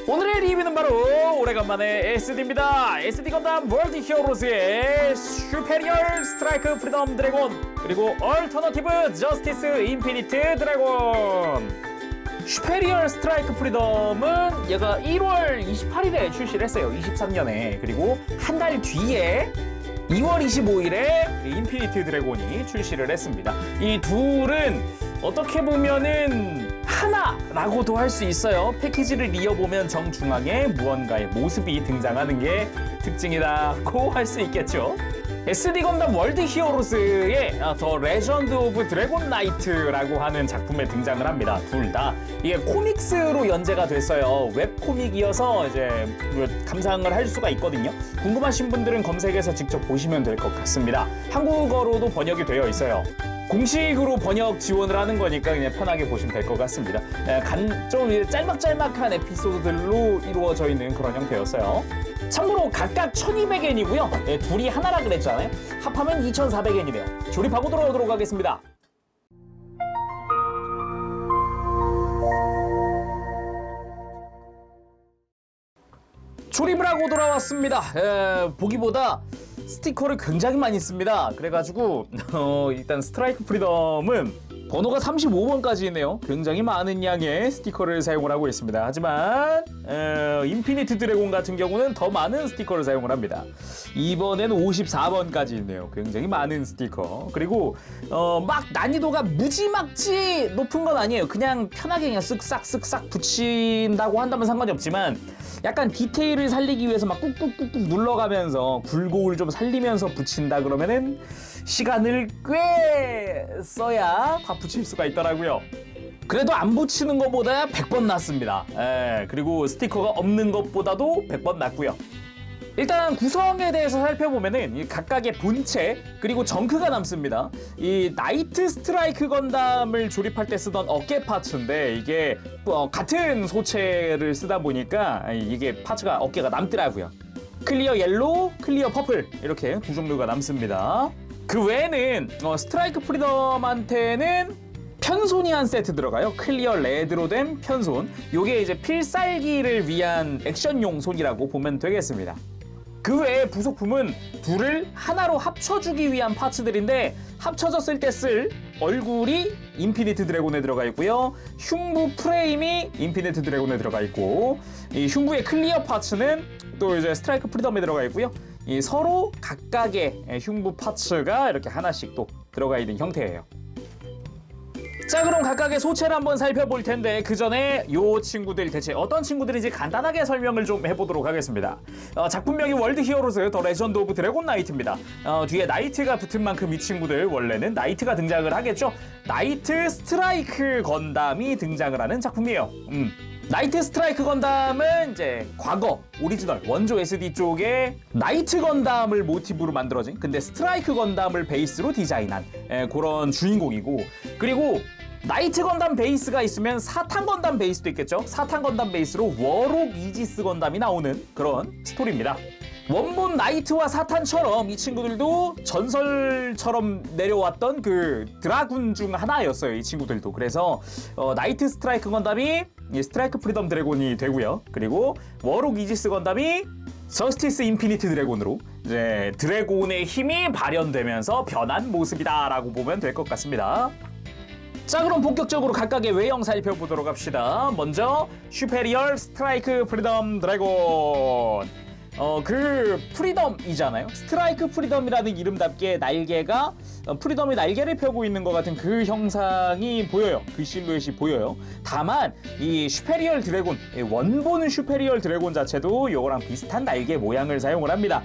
오늘의 리뷰는 바로 오래간만에 SD입니다. SD 건담 월드 히어로즈의 슈페리얼 스트라이크 프리덤 드래곤 그리고 얼터너티브 저스티스 인피니트 드래곤. 슈페리얼 스트라이크 프리덤은 얘가 1월 28일에 출시를 했어요. 23년에. 그리고 한 달 뒤에 2월 25일에 인피니트 드래곤이 출시를 했습니다. 이 둘은 어떻게 보면은 하나라고도 할 수 있어요. 패키지를 이어보면 정중앙에 무언가의 모습이 등장하는 게 특징이라고 할 수 있겠죠. SD 건담 월드 히어로즈의 더 레전드 오브 드래곤 나이트라고 하는 작품에 등장을 합니다. 둘 다. 이게 코믹스로 연재가 됐어요. 웹코믹이어서 이제 감상을 할 수가 있거든요. 궁금하신 분들은 검색해서 직접 보시면 될 것 같습니다. 한국어로도 번역이 되어 있어요. 공식으로 번역 지원을 하는 거니까 그냥 편하게 보시면 될 것 같습니다. 좀 짤막짤막한 에피소드들로 이루어져 있는 그런 형태였어요. 참고로 각각 1200엔이고요. 둘이 하나라 그랬잖아요. 합하면 2400엔이네요. 조립하고 돌아오도록 하겠습니다. 조립을 하고 돌아왔습니다. 보기보다 스티커를 굉장히 많이 씁니다. 그래가지고 일단 스트라이크 프리덤은 번호가 35번까지네요. 굉장히 많은 양의 스티커를 사용을 하고 있습니다. 하지만 인피니트 드래곤 같은 경우는 더 많은 스티커를 사용을 합니다. 이번에는 54번까지 있네요. 굉장히 많은 스티커. 그리고 막 난이도가 무지막지 높은 건 아니에요. 그냥 편하게 그냥 쓱싹쓱싹 붙인다고 한다면 상관이 없지만 약간 디테일을 살리기 위해서 막 꾹꾹꾹꾹 눌러가면서 굴곡을 좀 살리면서 붙인다 그러면은 시간을 꽤 써야 다 붙일 수가 있더라고요. 그래도 안 붙이는 것보다 100번 낫습니다. 그리고 스티커가 없는 것보다도 100번 낫고요. 일단 구성에 대해서 살펴보면은 이 각각의 본체 그리고 정크가 남습니다. 이 나이트 스트라이크 건담을 조립할 때 쓰던 어깨 파츠인데 이게 같은 소체를 쓰다 보니까 이게 파츠가 어깨가 남더라고요. 클리어 옐로우, 클리어 퍼플 이렇게 두 종류가 남습니다. 그 외에는 스트라이크 프리덤한테는 편손이 한 세트 들어가요. 클리어 레드로 된 편손. 요게 이제 필살기를 위한 액션용 손이라고 보면 되겠습니다. 그 외에 부속품은 둘을 하나로 합쳐주기 위한 파츠들인데 합쳐졌을 때 쓸 얼굴이 인피니트 드래곤에 들어가 있고요. 흉부 프레임이 인피니트 드래곤에 들어가 있고 이 흉부의 클리어 파츠는 또 이제 스트라이크 프리덤에 들어가 있고요. 이 서로 각각의 흉부 파츠가 이렇게 하나씩 또 들어가 있는 형태예요. 자, 그럼 각각의 소체를 한번 살펴볼 텐데 그 전에 요 친구들 대체 어떤 친구들인지 간단하게 설명을 좀 해보도록 하겠습니다. 작품명이 월드 히어로즈 더 레전드 오브 드래곤 나이트입니다. 뒤에 나이트가 붙은 만큼 이 친구들 원래는 나이트가 등장을 하겠죠. 나이트 스트라이크 건담이 등장을 하는 작품이에요. 나이트 스트라이크 건담은 이제 과거 오리지널 원조 SD 쪽에 나이트 건담을 모티브로 만들어진 근데 스트라이크 건담을 베이스로 디자인한 그런 주인공이고, 그리고 나이트 건담 베이스가 있으면 사탄 건담 베이스도 있겠죠. 사탄 건담 베이스로 워록 이지스 건담이 나오는 그런 스토리입니다. 원본 나이트와 사탄처럼 이 친구들도 전설처럼 내려왔던 그 드라군 중 하나였어요. 이 친구들도. 그래서 나이트 스트라이크 건담이 스트라이크 프리덤 드래곤이 되고요. 그리고 워록 이지스 건담이 저스티스 인피니트 드래곤으로 이제 드래곤의 힘이 발현되면서 변한 모습이다라고 보면 될 것 같습니다. 자, 그럼 본격적으로 각각의 외형 살펴보도록 합시다. 먼저 슈페리얼 스트라이크 프리덤 드래곤. 그 프리덤이잖아요. 스트라이크 프리덤이라는 이름답게 날개가 프리덤이 날개를 펴고 있는 것 같은 그 형상이 보여요. 그 실루엣이 보여요. 다만 이 슈페리얼 드래곤, 원본 슈페리얼 드래곤 자체도 이거랑 비슷한 날개 모양을 사용을 합니다.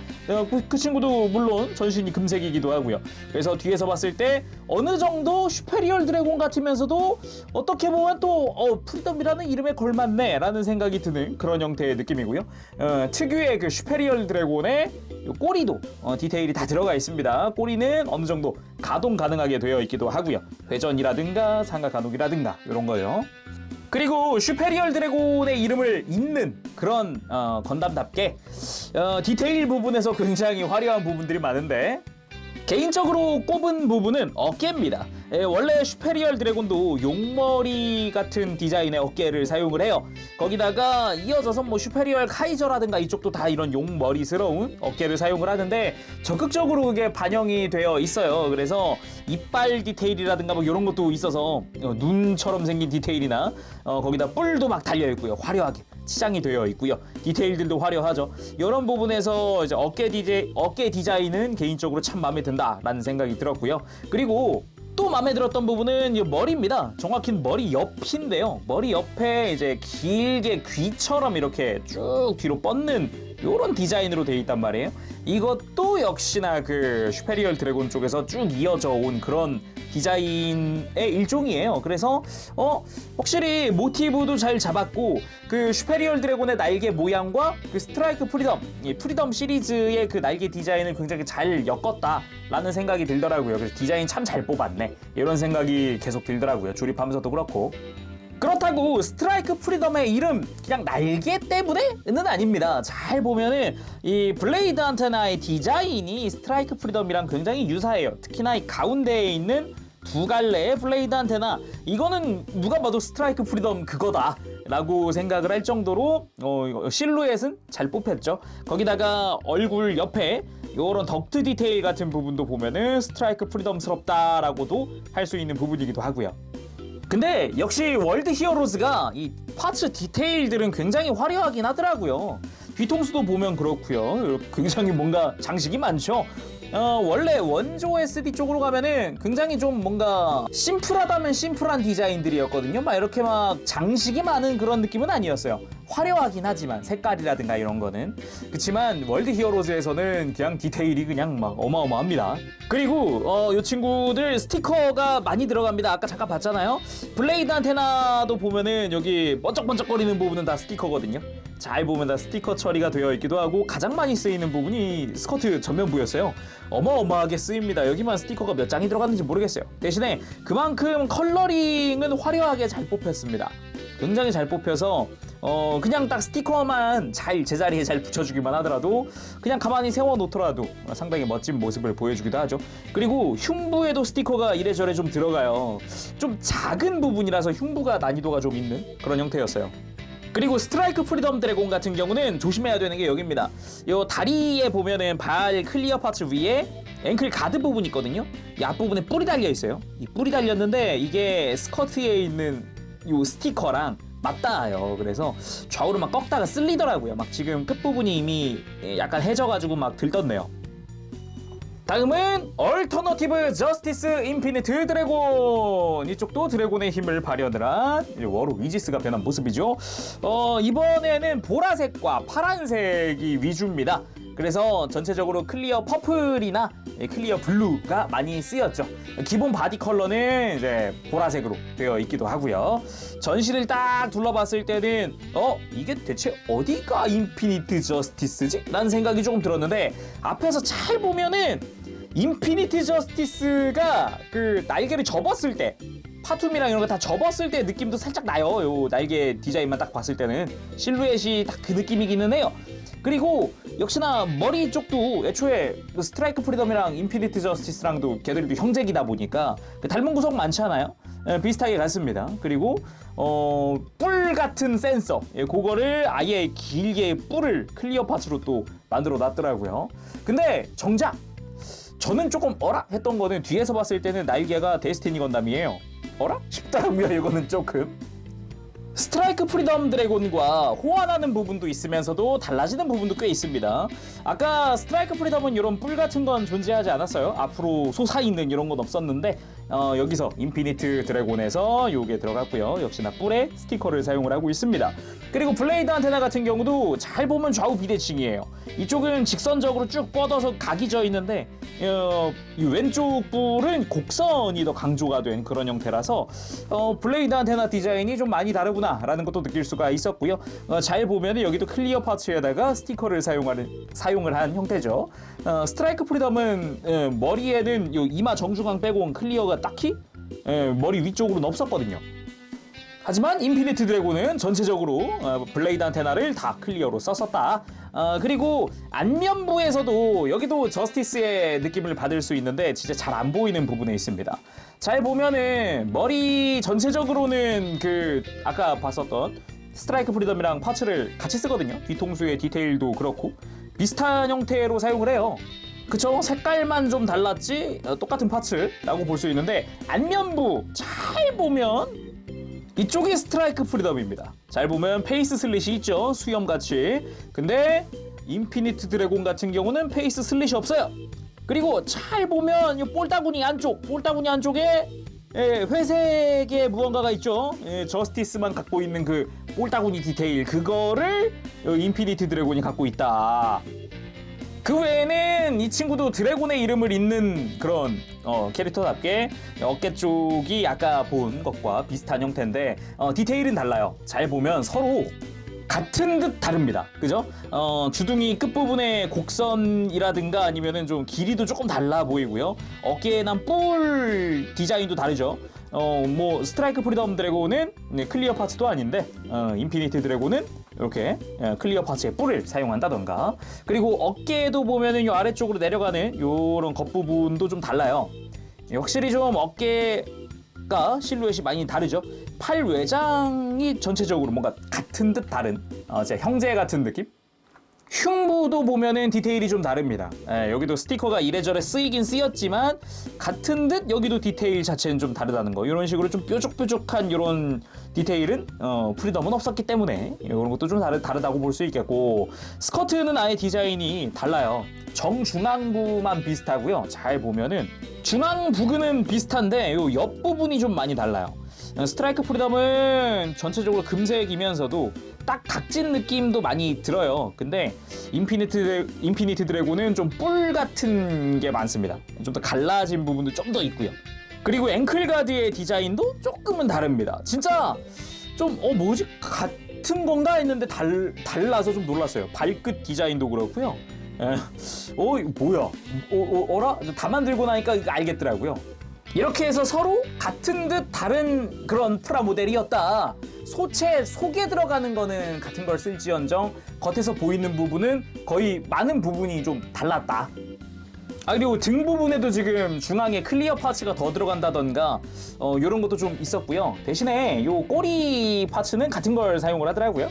그 친구도 물론 전신이 금색이기도 하고요. 그래서 뒤에서 봤을 때 어느 정도 슈페리얼 드래곤 같으면서도 어떻게 보면 또 프리덤이라는 이름에 걸맞네 라는 생각이 드는 그런 형태의 느낌이고요. 특유의 그 슈페리얼 드래곤의 꼬리도 디테일이 다 들어가 있습니다. 꼬리는 어느 정도 가동 가능하게 되어 있기도 하고요. 회전이라든가 상하 가동이라든가 이런 거요. 그리고 슈페리얼 드래곤의 이름을 잇는 그런 건담답게 디테일 부분에서 굉장히 화려한 부분들이 많은데 개인적으로 꼽은 부분은 어깨입니다. 원래 슈페리얼 드래곤도 용머리 같은 디자인의 어깨를 사용을 해요. 거기다가 이어져서 뭐 슈페리얼 카이저라든가 이쪽도 다 이런 용머리스러운 어깨를 사용을 하는데 적극적으로 그게 반영이 되어 있어요. 그래서 이빨 디테일이라든가 뭐 이런 것도 있어서 눈처럼 생긴 디테일이나 거기다 뿔도 막 달려 있고요. 화려하게 치장이 되어 있고요. 디테일들도 화려하죠. 이런 부분에서 이제 어깨 디자인은 개인적으로 참 마음에 든다라는 생각이 들었고요. 그리고 또 마음에 들었던 부분은 이 머리입니다. 정확히는 머리 옆인데요. 머리 옆에 이제 길게 귀처럼 이렇게 쭉 뒤로 뻗는 이런 디자인으로 되어 있단 말이에요. 이것도 역시나 그 슈페리얼 드래곤 쪽에서 쭉 이어져 온 그런 디자인의 일종이에요. 그래서 확실히 모티브도 잘 잡았고 그 슈페리얼 드래곤의 날개 모양과 그 스트라이크 프리덤, 이 프리덤 시리즈의 그 날개 디자인을 굉장히 잘 엮었다라는 생각이 들더라고요. 그래서 디자인 참 잘 뽑았네 이런 생각이 계속 들더라고요. 조립하면서도 그렇고. 그렇다고 스트라이크 프리덤의 이름 그냥 날개 때문에는 아닙니다. 잘 보면은 이 블레이드 안테나의 디자인이 스트라이크 프리덤이랑 굉장히 유사해요. 특히나 이 가운데에 있는 두 갈래의 블레이드 안테나, 이거는 누가 봐도 스트라이크 프리덤 그거다 라고 생각을 할 정도로 실루엣은 잘 뽑혔죠. 거기다가 얼굴 옆에 요런 덕트 디테일 같은 부분도 보면은 스트라이크 프리덤스럽다라고도 할 수 있는 부분이기도 하고요. 근데 역시 월드 히어로즈가 이 파츠 디테일들은 굉장히 화려하긴 하더라고요. 뒤통수도 보면 그렇고요. 굉장히 뭔가 장식이 많죠. 원래 원조 SD 쪽으로 가면은 굉장히 좀 뭔가 심플하다면 심플한 디자인들이었거든요. 막 이렇게 막 장식이 많은 그런 느낌은 아니었어요. 화려하긴 하지만 색깔이라든가 이런 거는. 그치만 월드 히어로즈에서는 그냥 디테일이 그냥 막 어마어마합니다. 그리고 이 친구들 스티커가 많이 들어갑니다. 아까 잠깐 봤잖아요. 블레이드 안테나도 보면은 여기 번쩍번쩍거리는 부분은 다 스티커거든요. 잘 보면 다 스티커 처리가 되어 있기도 하고 가장 많이 쓰이는 부분이 스커트 전면부였어요. 어마어마하게 쓰입니다. 여기만 스티커가 몇 장이 들어갔는지 모르겠어요. 대신에 그만큼 컬러링은 화려하게 잘 뽑혔습니다. 굉장히 잘 뽑혀서 그냥 딱 스티커만 잘 제자리에 잘 붙여주기만 하더라도 그냥 가만히 세워놓더라도 상당히 멋진 모습을 보여주기도 하죠. 그리고 흉부에도 스티커가 이래저래 좀 들어가요. 좀 작은 부분이라서 흉부가 난이도가 좀 있는 그런 형태였어요. 그리고 스트라이크 프리덤 드래곤 같은 경우는 조심해야 되는 게 여기입니다. 요 다리에 보면은 발 클리어 파츠 위에 앵클 가드 부분이 있거든요. 이 앞부분에 뿔이 달려 있어요. 이 뿔이 달렸는데 이게 스커트에 있는 요 스티커랑 맞닿아요. 그래서 좌우로 막 꺾다가 쓸리더라고요. 막 지금 끝부분이 이미 약간 해져가지고 막 들떴네요. 다음은 얼터너티브 저스티스 인피니트 드래곤. 이쪽도 드래곤의 힘을 발현을 한 워로 이지스가 변한 모습이죠. 이번에는 보라색과 파란색이 위주입니다. 그래서 전체적으로 클리어 퍼플이나 클리어 블루가 많이 쓰였죠. 기본 바디 컬러는 이제 보라색으로 되어 있기도 하고요. 전시를 딱 둘러봤을 때는 이게 대체 어디가 인피니트 저스티스지? 라는 생각이 조금 들었는데 앞에서 잘 보면은 인피니트 저스티스가 그 날개를 접었을 때 파툼이랑 이런 거 다 접었을 때 느낌도 살짝 나요. 요 날개 디자인만 딱 봤을 때는 실루엣이 딱 그 느낌이기는 해요. 그리고 역시나 머리 쪽도 애초에 스트라이크 프리덤이랑 인피니트 저스티스랑도 걔들도 형제기다 보니까 닮은 구석 많지 않아요? 비슷하게 같습니다. 그리고 뿔 같은 센서, 그거를 아예 길게 뿔을 클리어 파츠로 또 만들어 놨더라고요. 근데 정작 저는 조금 어라 했던 거는 뒤에서 봤을 때는 날개가 데스티니 건담이에요. 어라? 싶더라고요. 이거는 조금. 스트라이크 프리덤 드래곤과 호환하는 부분도 있으면서도 달라지는 부분도 꽤 있습니다. 아까 스트라이크 프리덤은 이런 뿔 같은 건 존재하지 않았어요. 앞으로 솟아있는 이런 건 없었는데 여기서 인피니트 드래곤에서 요게 들어갔고요. 역시나 뿔에 스티커를 사용을 하고 있습니다. 그리고 블레이드 안테나 같은 경우도 잘 보면 좌우 비대칭이에요. 이쪽은 직선적으로 쭉 뻗어서 각이 져 있는데 이 왼쪽 뿔은 곡선이 더 강조가 된 그런 형태라서 블레이드 안테나 디자인이 좀 많이 다르구나 라는 것도 느낄 수가 있었고요. 잘 보면 여기도 클리어 파츠에다가 스티커를 사용을 한 형태죠. 스트라이크 프리덤은 머리에는 요 이마 정중앙 빼고 클리어가 딱히 머리 위쪽으로는 없었거든요. 하지만 인피니트 드래곤은 전체적으로 블레이드 안테나를 다 클리어로 썼었다. 그리고 안면부에서도 여기도 저스티스의 느낌을 받을 수 있는데 진짜 잘 안 보이는 부분에 있습니다. 잘 보면은 머리 전체적으로는 그 아까 봤었던 스트라이크 프리덤이랑 파츠를 같이 쓰거든요. 뒤통수의 디테일도 그렇고 비슷한 형태로 사용을 해요. 그쵸? 색깔만 좀 달랐지 똑같은 파츠라고 볼 수 있는데 안면부 잘 보면 이쪽이 스트라이크 프리덤입니다. 잘 보면 페이스 슬릿이 있죠. 수염같이. 근데 인피니트 드래곤 같은 경우는 페이스 슬릿이 없어요. 그리고 잘 보면 이 볼따구니 안쪽에 회색의 무언가가 있죠. 저스티스만 갖고 있는 그 볼따구니 디테일 그거를 인피니트 드래곤이 갖고 있다. 그 외에는 이 친구도 드래곤의 이름을 잇는 그런 캐릭터답게 어깨 쪽이 아까 본 것과 비슷한 형태인데 디테일은 달라요. 잘 보면 서로 같은 듯 다릅니다. 그죠? 주둥이 끝부분의 곡선이라든가 아니면은 좀 길이도 조금 달라 보이고요. 어깨에 난 뿔 디자인도 다르죠. 뭐 스트라이크 프리덤 드래곤은 클리어 파츠도 아닌데 인피니트 드래곤은 이렇게 클리어 파츠의 뿔을 사용한다던가. 그리고 어깨에도 보면은 이 아래쪽으로 내려가는 요런 겉부분도 좀 달라요. 확실히 좀 어깨가 실루엣이 많이 다르죠. 팔 외장이 전체적으로 뭔가 같은 듯 다른 제 형제 같은 느낌? 흉부도 보면은 디테일이 좀 다릅니다. 여기도 스티커가 이래저래 쓰이긴 쓰였지만 같은 듯 여기도 디테일 자체는 좀 다르다는 거. 이런 식으로 좀 뾰족뾰족한 이런 디테일은 프리덤은 없었기 때문에 이런 것도 좀 다르다고 볼 수 있겠고, 스커트는 아예 디자인이 달라요. 정중앙부만 비슷하고요. 잘 보면은 중앙 부근은 비슷한데 요 옆부분이 좀 많이 달라요. 스트라이크 프리덤은 전체적으로 금색이면서도 딱 각진 느낌도 많이 들어요. 근데 인피니트 드래곤은 좀 뿔 같은 게 많습니다. 좀 더 갈라진 부분도 좀 더 있고요. 그리고 앵클 가드의 디자인도 조금은 다릅니다. 진짜 좀 뭐지? 같은 건가 했는데 달라서 좀 놀랐어요. 발끝 디자인도 그렇고요. 뭐야? 어라? 다 만들고 나니까 알겠더라고요. 이렇게 해서 서로 같은 듯 다른 그런 프라모델이었다. 소체 속에 들어가는 거는 같은 걸 쓸지언정 겉에서 보이는 부분은 거의 많은 부분이 좀 달랐다. 그리고 등 부분에도 지금 중앙에 클리어 파츠가 더 들어간다던가 이런 것도 좀 있었고요. 대신에 요 꼬리 파츠는 같은 걸 사용을 하더라고요.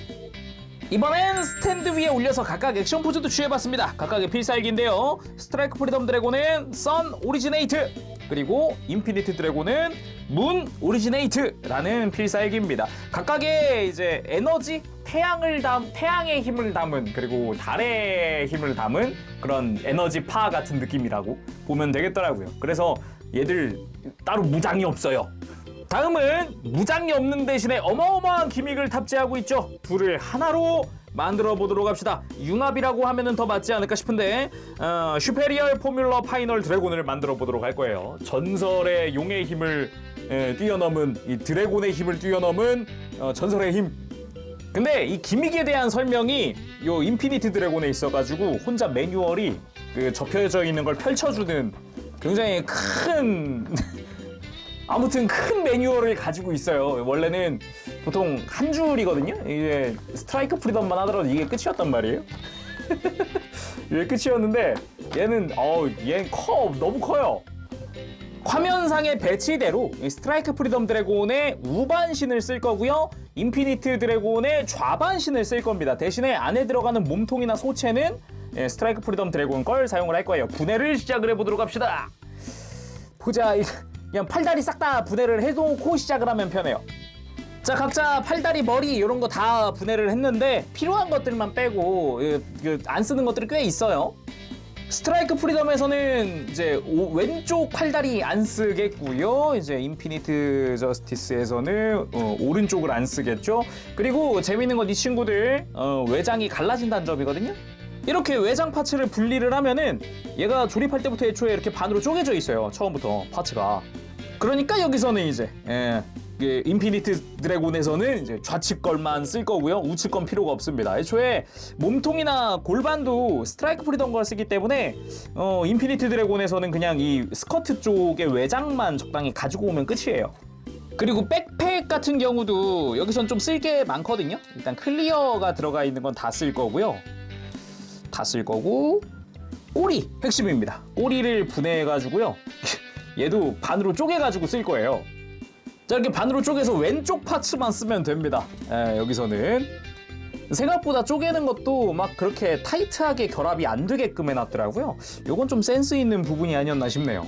이번엔 스탠드 위에 올려서 각각 액션 포즈도 취해봤습니다. 각각의 필살기인데요. 스트라이크 프리덤 드래곤은 선 오리지네이트, 그리고 인피니트 드래곤은 문 오리지네이트라는 필살기입니다. 각각의 이제 에너지, 태양의 힘을 담은, 그리고 달의 힘을 담은 그런 에너지 파 같은 느낌이라고 보면 되겠더라고요. 그래서 얘들 따로 무장이 없어요. 다음은 무장이 없는 대신에 어마어마한 기믹을 탑재하고 있죠. 둘을 하나로 만들어 보도록 합시다. 융합이라고 하면은 더 맞지 않을까 싶은데 슈페리얼 포뮬러 파이널 드래곤을 만들어 보도록 할 거예요. 전설의 용의 힘을 뛰어넘은, 이 드래곤의 힘을 뛰어넘은 전설의 힘. 근데 이 기믹에 대한 설명이 요 인피니트 드래곤에 있어가지고 혼자 매뉴얼이 접혀져 있는 걸 펼쳐주는 굉장히 큰 아무튼 큰 매뉴얼을 가지고 있어요. 원래는 보통 한 줄이거든요. 이제 스트라이크 프리덤만 하더라도 이게 끝이었단 말이에요. 이게 끝이었는데 얘는 너무 커요. 화면상의 배치대로 스트라이크 프리덤 드래곤의 우반신을 쓸 거고요. 인피니트 드래곤의 좌반신을 쓸 겁니다. 대신에 안에 들어가는 몸통이나 소체는 스트라이크 프리덤 드래곤 걸 사용을 할 거예요. 분해를 시작을 해보도록 합시다. 보자. 그냥 팔다리 싹 다 분해를 해놓고 시작을 하면 편해요. 자, 각자 팔다리, 머리 이런 거 다 분해를 했는데 필요한 것들만 빼고 안 쓰는 것들이 꽤 있어요. 스트라이크 프리덤에서는 이제 왼쪽 팔다리 안 쓰겠고요. 이제 인피니트 저스티스에서는 오른쪽을 안 쓰겠죠. 그리고 재밌는 건 이 친구들 외장이 갈라진다는 점이거든요. 이렇게 외장 파츠를 분리를 하면은 얘가 조립할 때부터 애초에 이렇게 반으로 쪼개져 있어요. 처음부터 파츠가. 그러니까 여기서는 이제 인피니트 드래곤에서는 이제 좌측 걸만 쓸 거고요. 우측 건 필요가 없습니다. 애초에 몸통이나 골반도 스트라이크 프리덤 걸 쓰기 때문에 인피니트 드래곤에서는 그냥 이 스커트 쪽의 외장만 적당히 가지고 오면 끝이에요. 그리고 백팩 같은 경우도 여기선 좀 쓸 게 많거든요. 일단 클리어가 들어가 있는 건 다 쓸 거고요. 다 쓸 거고 꼬리 핵심입니다. 꼬리를 분해해가지고요. 얘도 반으로 쪼개가지고 쓸 거예요. 자, 이렇게 반으로 쪼개서 왼쪽 파츠만 쓰면 됩니다. 여기서는 생각보다 쪼개는 것도 막 그렇게 타이트하게 결합이 안 되게끔 해놨더라고요. 요건 좀 센스 있는 부분이 아니었나 싶네요.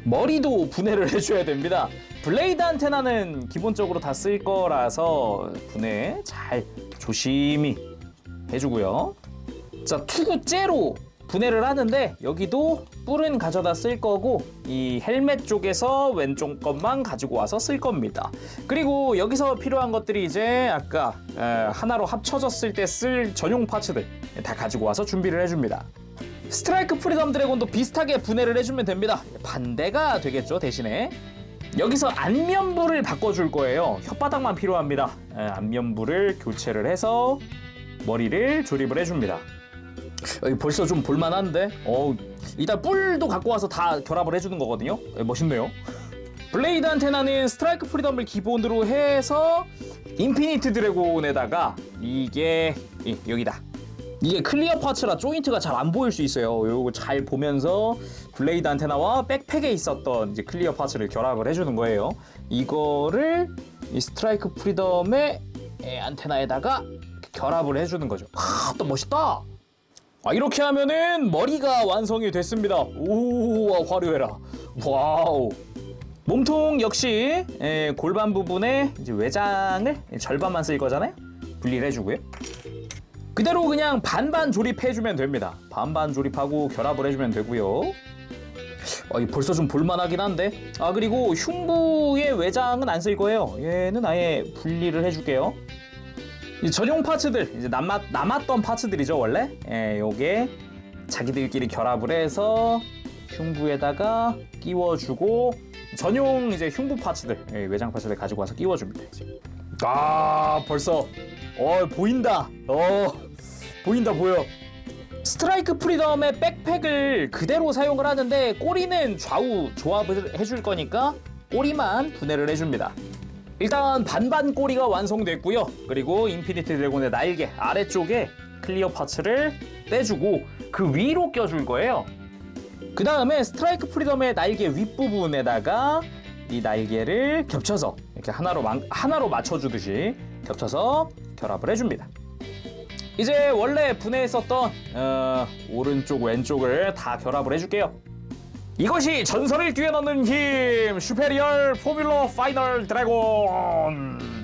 머리도 분해를 해줘야 됩니다. 블레이드 안테나는 기본적으로 다 쓸 거라서 분해 잘 조심히 해주고요. 자, 투구째로 분해를 하는데 여기도 뿔은 가져다 쓸 거고 이 헬멧 쪽에서 왼쪽 것만 가지고 와서 쓸 겁니다. 그리고 여기서 필요한 것들이 이제 아까 하나로 합쳐졌을 때 쓸 전용 파츠들 다 가지고 와서 준비를 해줍니다. 스트라이크 프리덤 드래곤도 비슷하게 분해를 해주면 됩니다. 반대가 되겠죠, 대신에. 여기서 안면부를 바꿔줄 거예요. 혓바닥만 필요합니다. 안면부를 교체를 해서 머리를 조립을 해줍니다. 벌써 좀 볼만한데? 이따 뿔도 갖고 와서 다 결합을 해주는 거거든요. 멋있네요. 블레이드 안테나는 스트라이크 프리덤을 기본으로 해서 인피니트 드래곤에다가 이게 여기다. 이게 클리어 파츠라 조인트가 잘 안 보일 수 있어요. 요거 잘 보면서 블레이드 안테나와 백팩에 있었던 이제 클리어 파츠를 결합을 해주는 거예요. 이거를 이 스트라이크 프리덤의 안테나에다가 결합을 해주는 거죠. 또 멋있다. 이렇게 하면은 머리가 완성이 됐습니다. 오, 화려해라. 와우. 몸통 역시 골반 부분에 이제 외장을 절반만 쓸 거잖아요. 분리를 해주고요. 그대로 그냥 반반 조립해주면 됩니다. 반반 조립하고 결합을 해주면 되고요. 벌써 좀 볼만하긴 한데. 그리고 흉부의 외장은 안 쓸 거예요. 얘는 아예 분리를 해줄게요. 이 전용 파츠들, 이제 남았던 파츠들이죠, 원래. 요게 자기들끼리 결합을 해서 흉부에다가 끼워주고 전용 이제 흉부 파츠들, 외장 파츠들 가지고 와서 끼워줍니다. 이제. 벌써 보인다. 보인다 보여. 스트라이크 프리덤의 백팩을 그대로 사용을 하는데 꼬리는 좌우 조합을 해줄 거니까 꼬리만 분해를 해줍니다. 일단 반반 꼬리가 완성됐고요. 그리고 인피니티 드래곤의 날개 아래쪽에 클리어 파츠를 떼주고 그 위로 껴줄 거예요. 그 다음에 스트라이크 프리덤의 날개 윗부분에다가 이 날개를 겹쳐서 이렇게 하나로 맞춰주듯이 겹쳐서 결합을 해줍니다. 이제 원래 분해했었던 오른쪽 왼쪽을 다 결합을 해줄게요. 이것이 전설을 뛰어넘는 힘 슈페리얼 포뮬러 파이널 드래곤.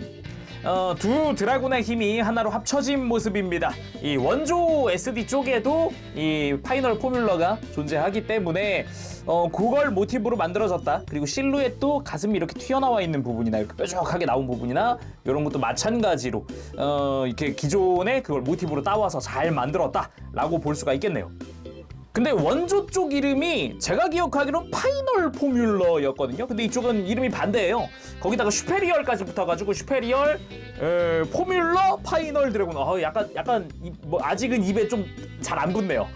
두 드래곤의 힘이 하나로 합쳐진 모습입니다. 이 원조 SD 쪽에도 이 파이널 포뮬러가 존재하기 때문에 그걸 모티브로 만들어졌다. 그리고 실루엣도 가슴이 이렇게 튀어나와 있는 부분이나 이렇게 뾰족하게 나온 부분이나 이런 것도 마찬가지로 이렇게 기존의 그걸 모티브로 따와서 잘 만들었다라고 볼 수가 있겠네요. 근데 원조 쪽 이름이 제가 기억하기로는 파이널 포뮬러였거든요. 근데 이쪽은 이름이 반대예요. 거기다가 슈페리얼까지 붙어가지고 슈페리얼 포뮬러 파이널 드래곤. 약간 아직은 입에 좀 잘 안 붙네요.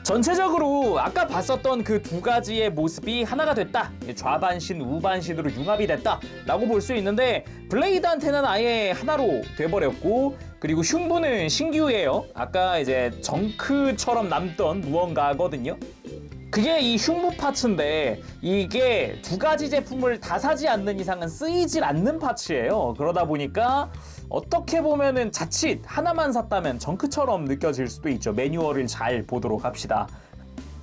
전체적으로 아까 봤었던 그 두 가지의 모습이 하나가 됐다. 좌반신, 우반신으로 융합이 됐다 라고 볼 수 있는데 블레이드 안테나는 아예 하나로 돼버렸고 그리고 흉부는 신규예요. 아까 이제 정크처럼 남던 무언가거든요. 그게 이 흉부 파츠인데 이게 두 가지 제품을 다 사지 않는 이상은 쓰이질 않는 파츠예요. 그러다 보니까 어떻게 보면은 자칫 하나만 샀다면 정크처럼 느껴질 수도 있죠. 매뉴얼을 잘 보도록 합시다.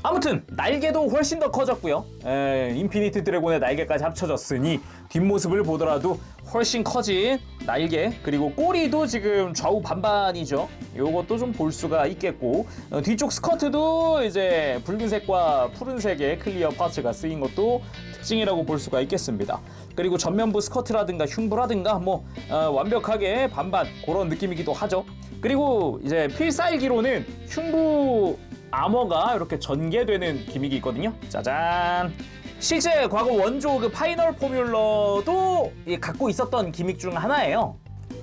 아무튼 날개도 훨씬 더 커졌고요. 인피니티 드래곤의 날개까지 합쳐졌으니 뒷모습을 보더라도 훨씬 커진 날개 그리고 꼬리도 지금 좌우 반반이죠. 요것도 좀 볼 수가 있겠고 뒤쪽 스커트도 이제 붉은색과 푸른색의 클리어 파츠가 쓰인 것도 특징이라고 볼 수가 있겠습니다. 그리고 전면부 스커트라든가 흉부라든가 완벽하게 반반 그런 느낌이기도 하죠. 그리고 이제 필살기로는 흉부 아머가 이렇게 전개되는 기믹이 있거든요. 짜잔. 실제 과거 원조 그 파이널 포뮬러도 갖고 있었던 기믹 중 하나예요.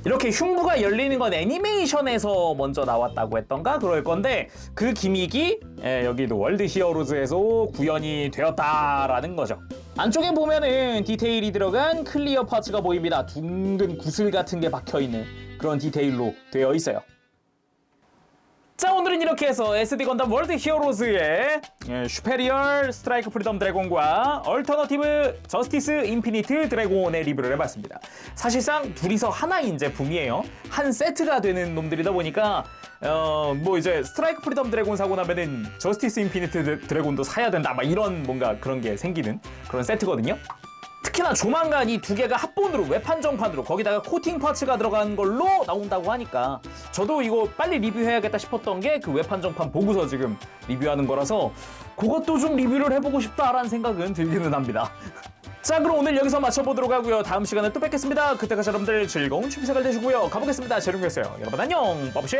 이렇게 흉부가 열리는 건 애니메이션에서 먼저 나왔다고 했던가 그럴 건데 그 기믹이 여기도 월드 히어로즈에서 구현이 되었다라는 거죠. 안쪽에 보면은 디테일이 들어간 클리어 파츠가 보입니다. 둥근 구슬 같은 게 박혀있는 그런 디테일로 되어 있어요. 자, 오늘은 이렇게 해서 SD 건담 월드 히어로즈의 슈페리얼 스트라이크 프리덤 드래곤과 얼터너티브 저스티스 인피니트 드래곤의 리뷰를 해봤습니다. 사실상 둘이서 하나인 제품이에요. 한 세트가 되는 놈들이다 보니까 뭐 이제 스트라이크 프리덤 드래곤 사고 나면은 저스티스 인피니트 드래곤도 사야 된다 막 이런 뭔가 그런 게 생기는 그런 세트거든요. 특히나 조만간 이 두 개가 합본으로 외판정판으로 거기다가 코팅 파츠가 들어간 걸로 나온다고 하니까 저도 이거 빨리 리뷰해야겠다 싶었던 게 그 외판정판 보고서 지금 리뷰하는 거라서 그것도 좀 리뷰를 해보고 싶다라는 생각은 들기는 합니다. 자, 그럼 오늘 여기서 마쳐보도록 하고요. 다음 시간에 또 뵙겠습니다. 그때까지 여러분들 즐거운 취미 생활 되시고요. 가보겠습니다. 재룡이었어요. 여러분 안녕. 빠브시.